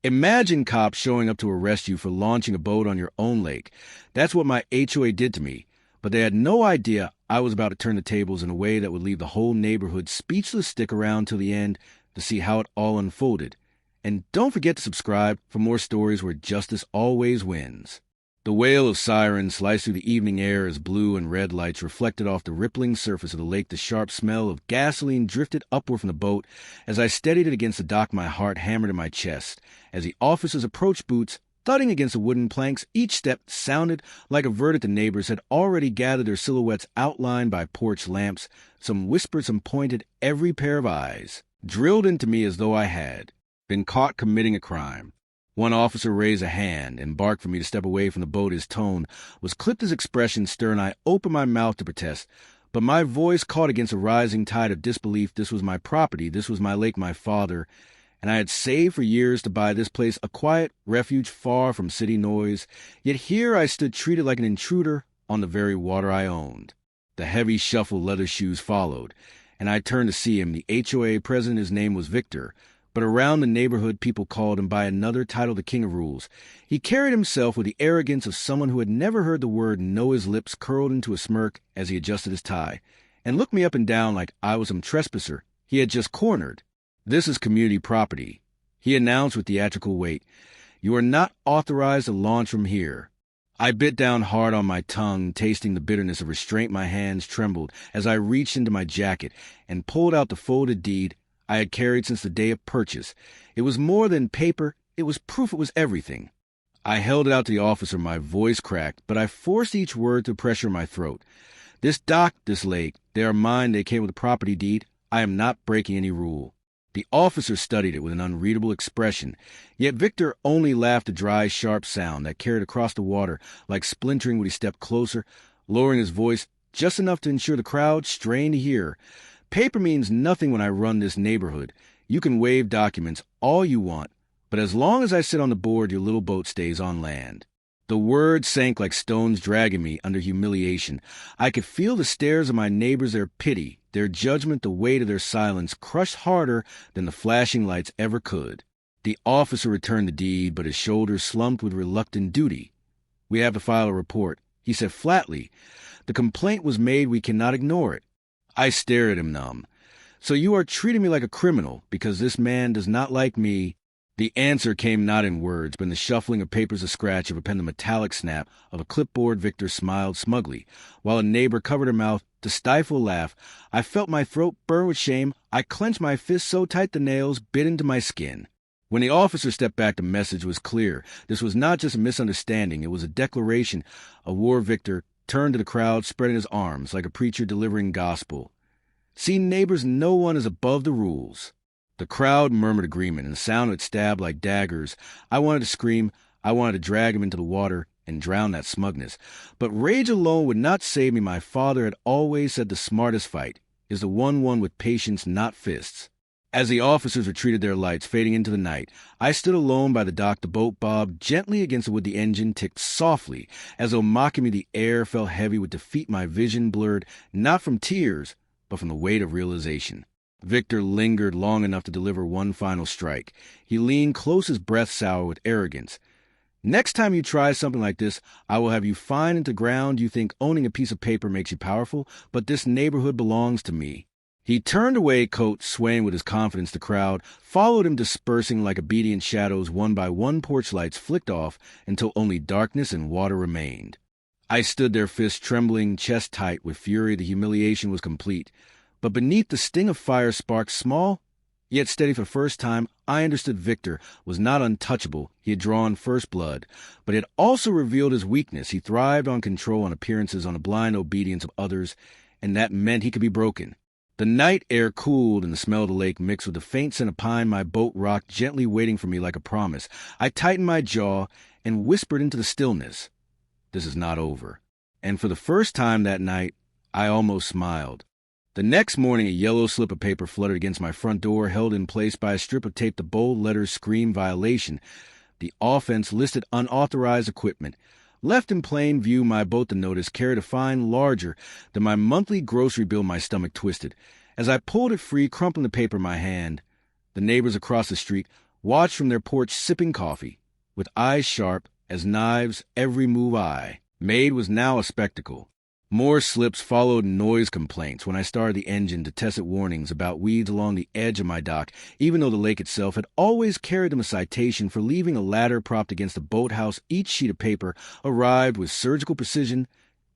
Imagine cops showing up to arrest you for launching a boat on your own lake. That's what my HOA did to me, but they had no idea I was about to turn the tables in a way that would leave the whole neighborhood speechless. Stick around till the end to see how it all unfolded. And don't forget to subscribe for more stories where justice always wins. The wail of sirens sliced through the evening air as blue and red lights reflected off the rippling surface of the lake. The sharp smell of gasoline drifted upward from the boat. As I steadied it against the dock, my heart hammered in my chest. As the officers approached, boots thudding against the wooden planks, each step sounded like a verdict. The neighbors had already gathered, their silhouettes outlined by porch lamps. Some whispered, some pointed, every pair of eyes drilled into me as though I had been caught committing a crime. One officer raised a hand and barked for me to step away from the boat. His tone was clipped, his expression stern. I opened my mouth to protest, but my voice caught against a rising tide of disbelief. This was my property. This was my lake, my father, and I had saved for years to buy this place, a quiet refuge far from city noise. Yet here I stood treated like an intruder on the very water I owned. The heavy shuffled leather shoes followed, and I turned to see him, the HOA president. His name was Victor, but around the neighborhood people called him by another title, the King of Rules. He carried himself with the arrogance of someone who had never heard the word no. His lips curled into a smirk as he adjusted his tie, and looked me up and down like I was some trespasser he had just cornered. "This is community property," he announced with theatrical weight. "You are not authorized to launch from here." I bit down hard on my tongue, tasting the bitterness of restraint. My hands trembled as I reached into my jacket and pulled out the folded deed I had carried since the day of purchase. It was more than paper. It was proof. It was everything. I held it out to the officer. My voice cracked, but I forced each word to pressure my throat. "This dock, this lake, they are mine. They came with the property deed. I am not breaking any rule." The officer studied it with an unreadable expression, yet Victor only laughed, a dry, sharp sound that carried across the water like splintering when he stepped closer, lowering his voice just enough to ensure the crowd strained to hear. "Paper means nothing when I run this neighborhood. You can waive documents all you want, but as long as I sit on the board, your little boat stays on land." The words sank like stones, dragging me under humiliation. I could feel the stares of my neighbors, their pity, their judgment, the weight of their silence, crushed harder than the flashing lights ever could. The officer returned the deed, but his shoulders slumped with reluctant duty. "We have to file a report," he said flatly. "The complaint was made. We cannot ignore it." I stared at him, numb. "So you are treating me like a criminal because this man does not like me?" The answer came not in words, but in the shuffling of papers, the scratch of a pen, the metallic snap of a clipboard. Victor smiled smugly, while a neighbor covered her mouth to stifle a laugh. I felt my throat burn with shame. I clenched my fist so tight the nails bit into my skin. When the officer stepped back, the message was clear. This was not just a misunderstanding. It was a declaration of war. Victor turned to the crowd, spreading his arms like a preacher delivering gospel. "See, neighbors, no one is above the rules." The crowd murmured agreement, and the sound would stab like daggers. I wanted to scream. I wanted to drag him into the water and drown that smugness. But rage alone would not save me. My father had always said the smartest fight is the one won with patience, not fists. As the officers retreated, their lights fading into the night, I stood alone by the dock. The boat bobbed gently against the wood. The engine ticked softly, as though mocking me. The air felt heavy with defeat. My vision blurred, not from tears, but from the weight of realization. Victor lingered long enough to deliver one final strike. He leaned close, his breath sour with arrogance. "Next time you try something like this, I will have you fined into ground. You think owning a piece of paper makes you powerful, but this neighborhood belongs to me." He turned away, coat swaying with his confidence. The crowd followed him, dispersing like obedient shadows. One by one, porch lights flicked off until only darkness and water remained. I stood there, fists trembling, chest tight with fury. The humiliation was complete. But beneath the sting of fire sparked small, yet steady. For the first time, I understood Victor was not untouchable. He had drawn first blood, but it also revealed his weakness. He thrived on control, on appearances, on the blind obedience of others, and that meant he could be broken. The night air cooled, and the smell of the lake mixed with the faint scent of pine. My boat rocked gently, waiting for me like a promise. I tightened my jaw and whispered into the stillness, "This is not over." And for the first time that night, I almost smiled. The next morning, a yellow slip of paper fluttered against my front door, held in place by a strip of tape. The bold letters screamed violation. The offense listed unauthorized equipment. Left in plain view, my boat, the notice, carried a fine larger than my monthly grocery bill. My stomach twisted as I pulled it free, crumpling the paper in my hand. The neighbors across the street watched from their porch sipping coffee, with eyes sharp as knives. Every move I made was now a spectacle. More slips followed, noise complaints when I started the engine to tacit warnings about weeds along the edge of my dock, even though the lake itself had always carried them a citation for leaving a ladder propped against a boathouse. Each sheet of paper arrived with surgical precision,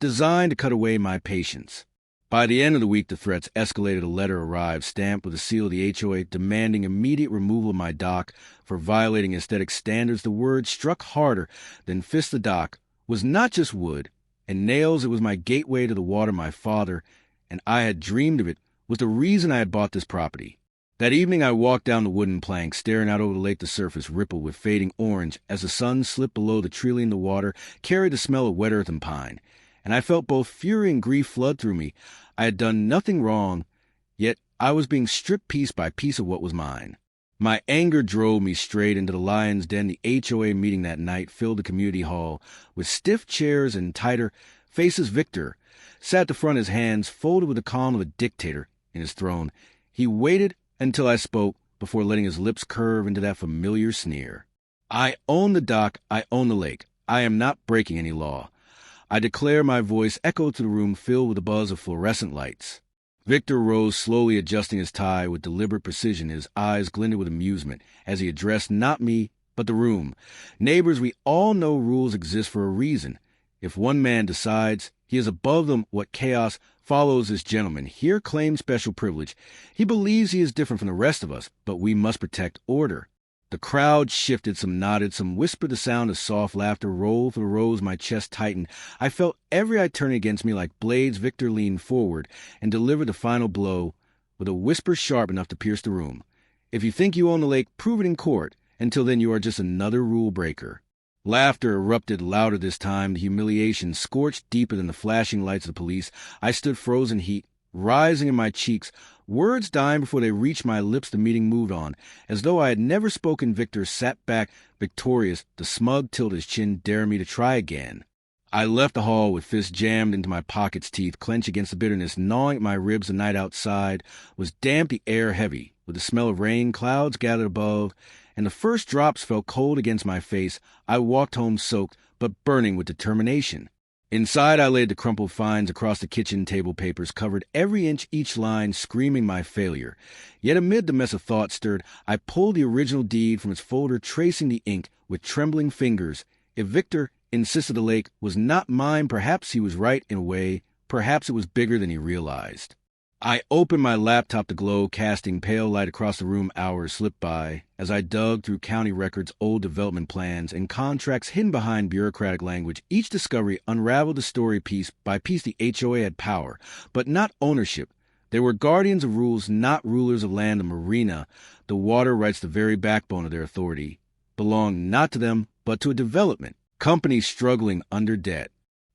designed to cut away my patience. By the end of the week, the threats escalated. A letter arrived, stamped with the seal of the HOA, demanding immediate removal of my dock for violating aesthetic standards. The word struck harder than fist. The dock was not just wood and nails. It was my gateway to the water. My father, and I had dreamed of it, was the reason I had bought this property. That evening I walked down the wooden plank, staring out over the lake. The surface rippled with fading orange as the sun slipped below the tree. The water carried the smell of wet earth and pine, and I felt both fury and grief flood through me. I had done nothing wrong, yet I was being stripped piece by piece of what was mine. My anger drove me straight into the lion's den. The HOA meeting that night filled the community hall with stiff chairs and tighter faces. Victor sat at the front, his hands folded with the calm of a dictator in his throne. He waited until I spoke before letting his lips curve into that familiar sneer. I own the dock. I own the lake. I am not breaking any law. I declare. My voice echoed through the room filled with the buzz of fluorescent lights. Victor rose, slowly adjusting his tie with deliberate precision. His eyes glinted with amusement as he addressed not me, but the room. Neighbors, we all know rules exist for a reason. If one man decides he is above them, what chaos follows? This gentleman here claims special privilege. He believes he is different from the rest of us, but we must protect order. The crowd shifted, some nodded, some whispered. The sound of soft laughter rolled through the rows. My chest tightened. I felt every eye turning against me like blades. Victor leaned forward and delivered the final blow with a whisper sharp enough to pierce the room. If you think you own the lake, prove it in court. Until then, you are just another rule breaker. Laughter erupted louder this time. The humiliation scorched deeper than the flashing lights of the police. I stood frozen, heat rising in my cheeks, words dying before they reached my lips. The meeting moved on, as though I had never spoken. Victor sat back, victorious, the smug tilt of his chin, daring me to try again. I left the hall with fists jammed into my pockets, teeth clenched against the bitterness gnawing at my ribs. The night outside was damp, the air heavy with the smell of rain. Clouds gathered above, and the first drops fell cold against my face. I walked home soaked, but burning with determination. Inside, I laid the crumpled fines across the kitchen table. Papers covered every inch, each line screaming my failure. Yet amid the mess of thought stirred, I pulled the original deed from its folder, tracing the ink with trembling fingers. If Victor insisted the lake was not mine, perhaps he was right in a way. Perhaps it was bigger than he realized. I opened my laptop to glow, casting pale light across the room. Hours slipped by as I dug through county records, old development plans, and contracts hidden behind bureaucratic language. Each discovery unraveled the story piece by piece. The HOA had power, but not ownership. They were guardians of rules, not rulers of land. The Marina, the water rights, the very backbone of their authority, belonged not to them, but to a development company struggling under debt.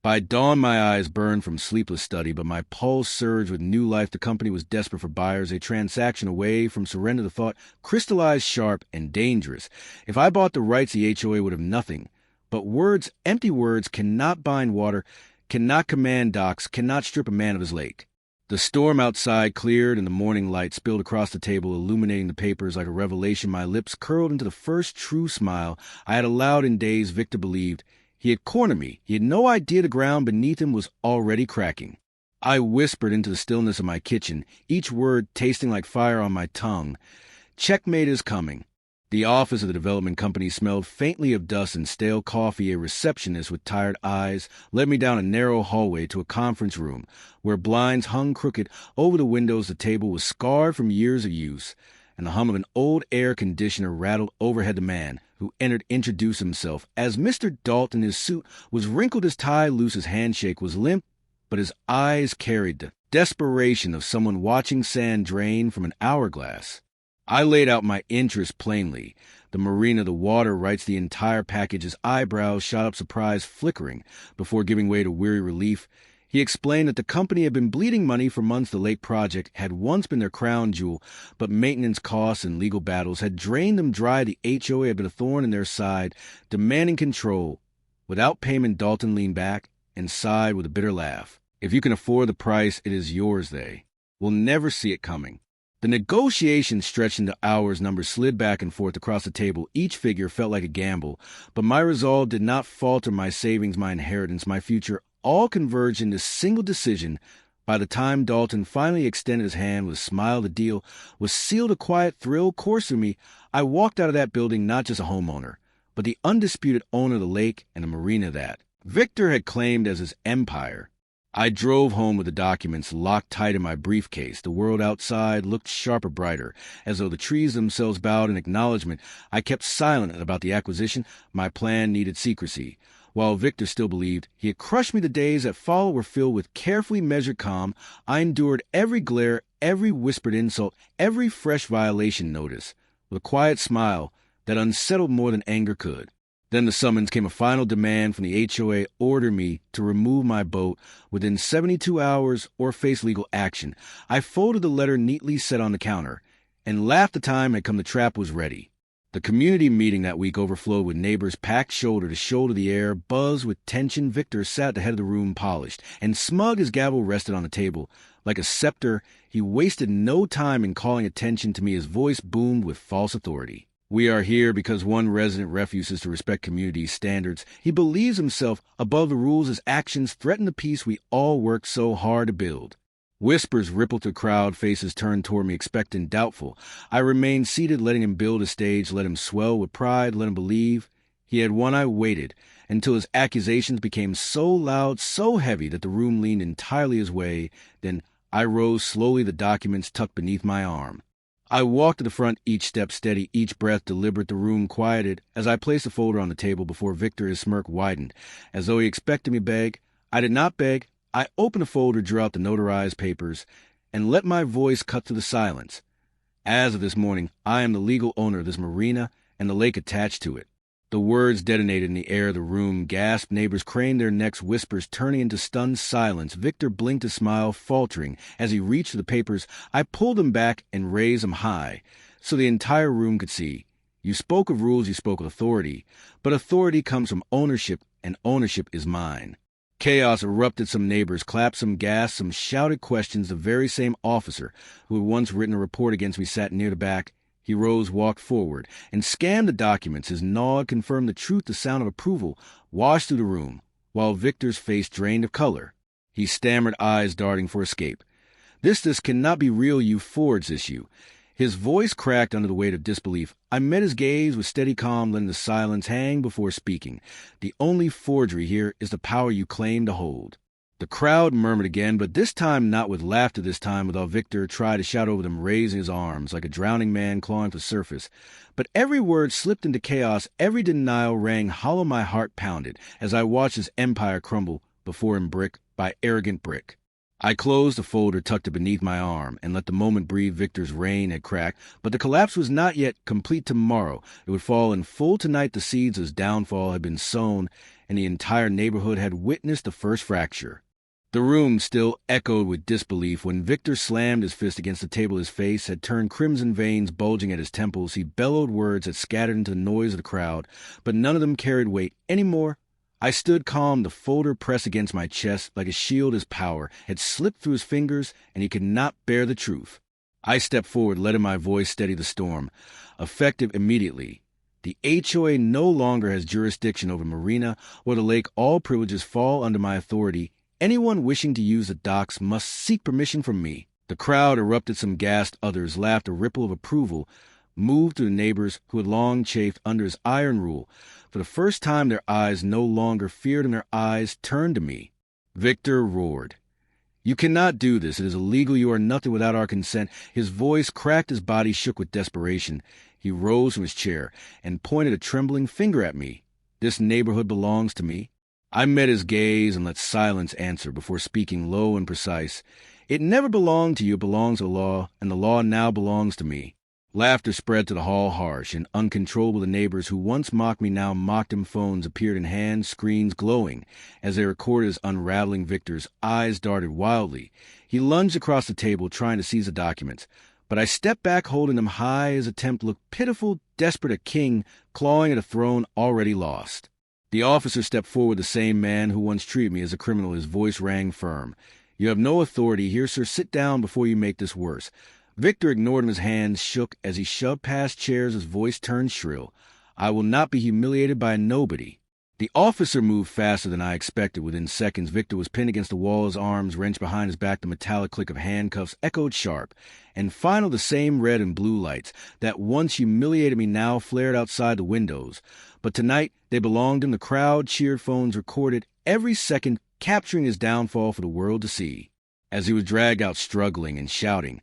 By dawn, my eyes burned from sleepless study, but my pulse surged with new life. The company was desperate for buyers, a transaction away from surrender. The thought crystallized sharp and dangerous. If I bought the rights, the HOA would have nothing. But words, empty words, cannot bind water, cannot command docks, cannot strip a man of his lake. The storm outside cleared, and the morning light spilled across the table, illuminating the papers like a revelation. My lips curled into the first true smile I had allowed in days. Victor believed he had cornered me. He had no idea the ground beneath him was already cracking. I whispered into the stillness of my kitchen, each word tasting like fire on my tongue. Checkmate is coming. The office of the development company smelled faintly of dust and stale coffee. A receptionist with tired eyes led me down a narrow hallway to a conference room where blinds hung crooked over the windows. The table was scarred from years of use, and the hum of an old air conditioner rattled overhead. The man who entered introduced himself as Mr. Dalton. His suit was wrinkled, his tie loose, his handshake was limp, but his eyes carried the desperation of someone watching sand drain from an hourglass. I laid out my interest plainly. The Marina, the water rights, the entire package. His eyebrows shot up, surprise flickering before giving way to weary relief. He explained that the company had been bleeding money for months. The lake project had once been their crown jewel, but maintenance costs and legal battles had drained them dry. The HOA had been a thorn in their side, demanding control. Without payment, Dalton leaned back and sighed with a bitter laugh. If you can afford the price, it is yours. They will never see it coming. The negotiation stretched into hours. Numbers slid back and forth across the table. Each figure felt like a gamble, but my resolve did not falter. My savings, my inheritance, my future, all converged into a single decision. By the time Dalton finally extended his hand with a smile, the deal was sealed. A quiet thrill coursed through me. I walked out of that building not just a homeowner, but the undisputed owner of the lake and the marina that Victor had claimed as his empire. I drove home with the documents locked tight in my briefcase. The world outside looked sharper, brighter, as though the trees themselves bowed in acknowledgement. I kept silent about the acquisition. My plan needed secrecy. While Victor still believed he had crushed me, the days that followed were filled with carefully measured calm. I endured every glare, every whispered insult, every fresh violation notice, with a quiet smile that unsettled more than anger could. Then the summons came, a final demand from the HOA ordered me to remove my boat within 72 hours or face legal action. I folded the letter neatly set on the counter and laughed. The time had come. The trap was ready. The community meeting that week overflowed with neighbors packed shoulder to shoulder. The air buzzed with tension. Victor sat at the head of the room, polished and smug. His gavel rested on the table like a scepter. He wasted no time in calling attention to me. His voice boomed with false authority. We are here because one resident refuses to respect community standards. He believes himself above the rules. His actions threaten the peace we all work so hard to build. Whispers rippled through the crowd. Faces turned toward me, expectant, doubtful. I remained seated, letting him build a stage, let him swell with pride, let him believe he had won. I waited until his accusations became so loud, so heavy that the room leaned entirely his way. Then I rose slowly, the documents tucked beneath my arm. I walked to the front, each step steady, each breath deliberate. The room quieted as I placed the folder on the table before Victor. His smirk widened, as though he expected me to beg. I did not beg. I opened the folder, drew out the notarized papers, and let my voice cut through the silence. As of this morning, I am the legal owner of this marina and the lake attached to it. The words detonated in the air. The room gasped. Neighbors craned their necks, whispers turning into stunned silence. Victor blinked a smile, faltering as he reached for the papers. I pulled them back and raised them high so the entire room could see. You spoke of rules, you spoke of authority, but authority comes from ownership, and ownership is mine. Chaos erupted. Some neighbors clapped, some gasped, some shouted questions. The very same officer who had once written a report against me sat near the back. He rose, walked forward, and scanned the documents. His nod confirmed the truth. The sound of approval washed through the room, while Victor's face drained of color. He stammered, eyes darting for escape. This cannot be real. You forged this, you. His voice cracked under the weight of disbelief. I met his gaze with steady calm, letting the silence hang before speaking. The only forgery here is the power you claim to hold. The crowd murmured again, but this time not with laughter. This time without. Victor tried to shout over them, raising his arms like a drowning man clawing for the surface. But every word slipped into chaos. Every denial rang hollow. My heart pounded as I watched his empire crumble before him, brick by arrogant brick. I closed the folder, tucked it beneath my arm, and let the moment breathe. Victor's reign had cracked, but the collapse was not yet complete. Tomorrow it would fall in full. Tonight the seeds of his downfall had been sown, and the entire neighborhood had witnessed the first fracture. The room still echoed with disbelief. When Victor slammed his fist against the table, his face had turned crimson, veins bulging at his temples. He bellowed words that scattered into the noise of the crowd, but none of them carried weight anymore. I stood calm, the folder pressed against my chest like a shield. His power had slipped through his fingers, and he could not bear the truth. I stepped forward, letting my voice steady the storm. Effective immediately. The HOA no longer has jurisdiction over Marina or the lake. All privileges fall under my authority. Anyone wishing to use the docks must seek permission from me. The crowd erupted. Some gasped, others laughed. A ripple of approval moved through the neighbors who had long chafed under his iron rule. For the first time, their eyes no longer feared, and their eyes turned to me. Victor roared, "You cannot do this. It is illegal. You are nothing without our consent." His voice cracked. His body shook with desperation. He rose from his chair and pointed a trembling finger at me. "This neighborhood belongs to me." I met his gaze and let silence answer before speaking low and precise. "It never belonged to you. It belongs to the law, and the law now belongs to me." Laughter spread to the hall, harsh and uncontrollable. The neighbors who once mocked me now mocked him. Phones appeared in hands, screens glowing as they recorded his unraveling. Victor's eyes darted wildly. He lunged across the table, trying to seize the documents. But I stepped back, holding them high. His attempt looked pitiful, desperate, a king clawing at a throne already lost. The officer stepped forward, the same man who once treated me as a criminal. His voice rang firm. "You have no authority here, sir. Sit down before you make this worse." Victor ignored him. His hands shook as he shoved past chairs. His voice turned shrill. I will not be humiliated by a nobody. The officer moved faster than I expected. Within seconds, Victor was pinned against the wall, his arms wrenched behind his back. The metallic click of handcuffs echoed sharp. And finally, the same red and blue lights that once humiliated me now flared outside the windows. But tonight, they belonged him. The crowd cheered, phones recorded every second, capturing his downfall for the world to see. As he was dragged out struggling and shouting,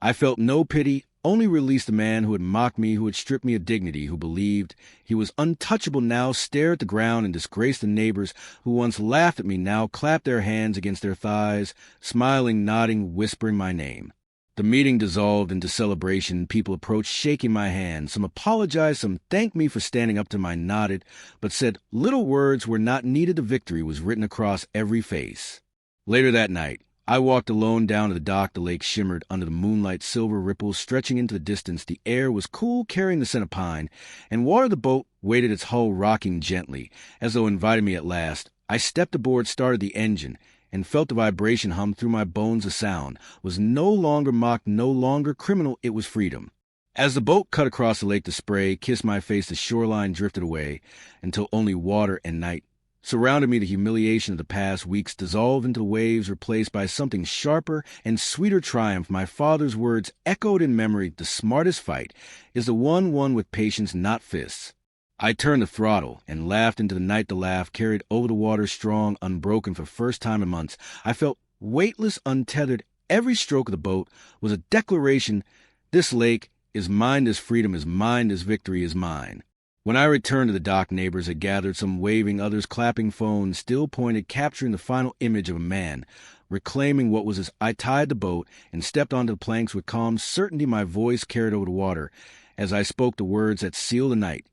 I felt no pity, only released. The man who had mocked me, who had stripped me of dignity, who believed he was untouchable now stared at the ground and disgraced. The neighbors who once laughed at me now clapped their hands against their thighs, smiling, nodding, whispering my name. The meeting dissolved into celebration. People approached, shaking my hand. Some apologized, some thanked me for standing up to them. I nodded, but said little words were not needed. The victory was written across every face. Later that night, I walked alone down to the dock. The lake shimmered under the moonlight, silver ripples stretching into the distance. The air was cool, carrying the scent of pine, and water. The boat waited, its hull rocking gently, as though inviting me at last. I stepped aboard, started the engine, and felt the vibration hum through my bones. The sound was no longer mocked, no longer criminal. It was freedom. As the boat cut across the lake, the spray kissed my face. The shoreline drifted away until only water and night surrounded me. The humiliation of the past weeks dissolved into the waves, replaced by something sharper and sweeter triumph. My father's words echoed in memory. The smartest fight is the one won with patience, not fists. I turned the throttle and laughed into the night. The laugh carried over the water, strong, unbroken. For the first time in months, I felt weightless, untethered. Every stroke of the boat was a declaration. This lake is mine, this freedom is mine, this victory is mine. When I returned to the dock, neighbors had gathered, some waving, others clapping. Phones still pointed, capturing the final image of a man reclaiming what was his. I tied the boat and stepped onto the planks with calm certainty. My voice carried over the water as I spoke the words that seal the night.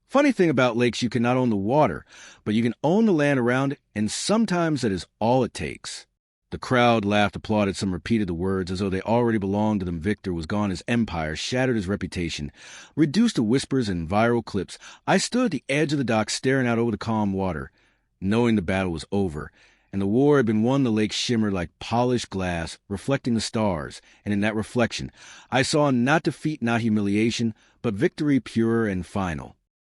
Funny thing about lakes, you can not own the water, but you can own the land around it, and sometimes that is all it takes. The crowd laughed, applauded. Some repeated the words as though they already belonged to them. Victor was gone. His empire, shattered, his reputation reduced to whispers and viral clips. I stood at the edge of the dock, staring out over the calm water, knowing the battle was over, and the war had been won. The lake shimmered like polished glass, reflecting the stars, and in that reflection, I saw not defeat, not humiliation, but victory pure and final.